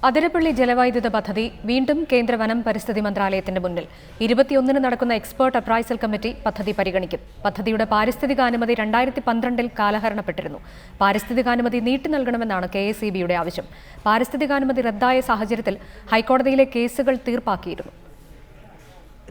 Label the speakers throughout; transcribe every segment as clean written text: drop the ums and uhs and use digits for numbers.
Speaker 1: അതിരപ്പള്ളി ജലവൈദ്യുത പദ്ധതി വീണ്ടും കേന്ദ്ര വനം പരിസ്ഥിതി മന്ത്രാലയത്തിന്റെ മുന്നിൽ 21-ന് നടക്കുന്ന എക്സ്പേർട്ട് അപ്രൈസൽ കമ്മിറ്റി പദ്ധതി പരിഗണിക്കും. പദ്ധതിയുടെ പാരിസ്ഥിതികാനുമതി 2012-ൽ കാലഹരണപ്പെട്ടിരുന്നു. പാരിസ്ഥിതികാനുമതി നീട്ടി നൽകണമെന്നാണ് KSEBയുടെ ആവശ്യം. പാരിസ്ഥിതികാനുമതി റദ്ദായ സാഹചര്യത്തിൽ ഹൈക്കോടതിയിലെ കേസുകൾ തീർപ്പാക്കിയിരുന്നു.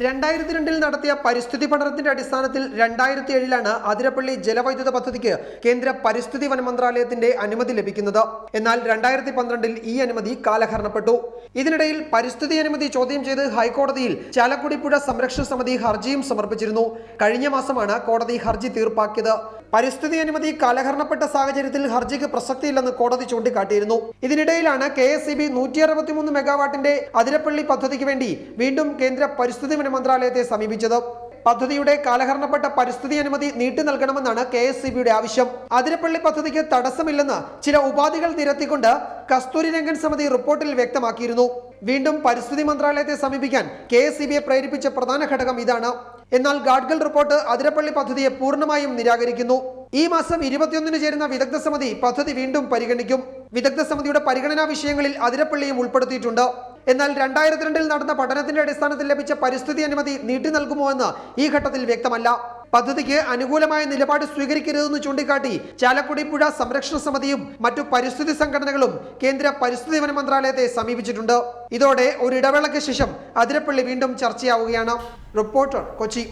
Speaker 2: 2002-ൽ നടത്തിയ പരിസ്ഥിതി പഠനത്തിന്റെ അടിസ്ഥാനത്തിൽ 2007-ലാണ് അതിരപ്പള്ളി ജലവൈദ്യുത പദ്ധതിക്ക് കേന്ദ്ര പരിസ്ഥിതി വന മന്ത്രാലയത്തിന്റെ അനുമതി ലഭിക്കുന്നത്. എന്നാൽ 2012-ൽ ഈ അനുമതി കാലഹരണപ്പെട്ടു. ഇതിനിടയിൽ പരിസ്ഥിതി അനുമതി ചോദ്യം ചെയ്ത് ഹൈക്കോടതിയിൽ ചാലക്കുടി പുഴ സംരക്ഷണ സമിതി ഹർജിയും സമർപ്പിച്ചിരുന്നു. കഴിഞ്ഞ മാസമാണ് കോടതി ഹർജി തീർപ്പാക്കിയത്. പരിസ്ഥിതി അനുമതി കാലഹരണപ്പെട്ട സാഹചര്യത്തിൽ ഹർജിക്ക് പ്രസക്തിയില്ലെന്ന് കോടതി ചൂണ്ടിക്കാട്ടിയിരുന്നു. ഇതിനിടയിലാണ് KSEB 163 മെഗാവാട്ടിന്റെ അതിരപ്പള്ളി പദ്ധതിക്ക് വേണ്ടി വീണ്ടും കേന്ദ്ര പരിസ്ഥിതി വന മന്ത്രാലയത്തെ സമീപിച്ചത്. പദ്ധതിയുടെ കാലഹരണപ്പെട്ട പരിസ്ഥിതി അനുമതി നീട്ടി നൽകണമെന്നാണ് KSEBയുടെ ആവശ്യം. അതിരപ്പള്ളി പദ്ധതിക്ക് തടസ്സമില്ലെന്ന് ചില ഉപാധികൾ നിരത്തിക്കൊണ്ട് കസ്തൂരിരംഗൻ സമിതി റിപ്പോർട്ടിൽ വ്യക്തമാക്കിയിരുന്നു. വീണ്ടും പരിസ്ഥിതി മന്ത്രാലയത്തെ സമീപിക്കാൻ KSEBയെ പ്രേരിപ്പിച്ച പ്രധാന ഘടകം ഇതാണ്. എന്നാൽ ഗാഡ്ഗിൽ റിപ്പോർട്ട് അതിരപ്പള്ളി പദ്ധതിയെ പൂർണ്ണമായും നിരാകരിക്കുന്നു. ഈ മാസം 21-ന് ചേരുന്ന വിദഗ്ധ സമിതി പദ്ധതി വീണ്ടും പരിഗണിക്കും. വിദഗ്ധ സമിതിയുടെ പരിഗണനാ വിഷയങ്ങളിൽ അതിരപ്പള്ളിയും ഉൾപ്പെടുത്തിയിട്ടുണ്ട്. എന്നാൽ 2002-ൽ നടന്ന പഠനത്തിന്റെ അടിസ്ഥാനത്തിൽ ലഭിച്ച പരിസ്ഥിതി അനുമതി നീട്ടി നൽകുമോ എന്ന് ഈ ഘട്ടത്തിൽ വ്യക്തമല്ല. പദ്ധതിക്ക് അനുകൂലമായ നിലപാട് സ്വീകരിക്കരുതെന്ന് ചൂണ്ടിക്കാട്ടി ചാലക്കുടി പുഴ സംരക്ഷണ സമിതിയും മറ്റു പരിസ്ഥിതി സംഘടനകളും കേന്ദ്ര പരിസ്ഥിതി വന മന്ത്രാലയത്തെ സമീപിച്ചിട്ടുണ്ട്. ഇതോടെ ഒരു ഇടവേളയ്ക്ക് ശേഷം അതിരപ്പള്ളി വീണ്ടും ചർച്ചയാവുകയാണ്. റിപ്പോർട്ടർ, കൊച്ചി.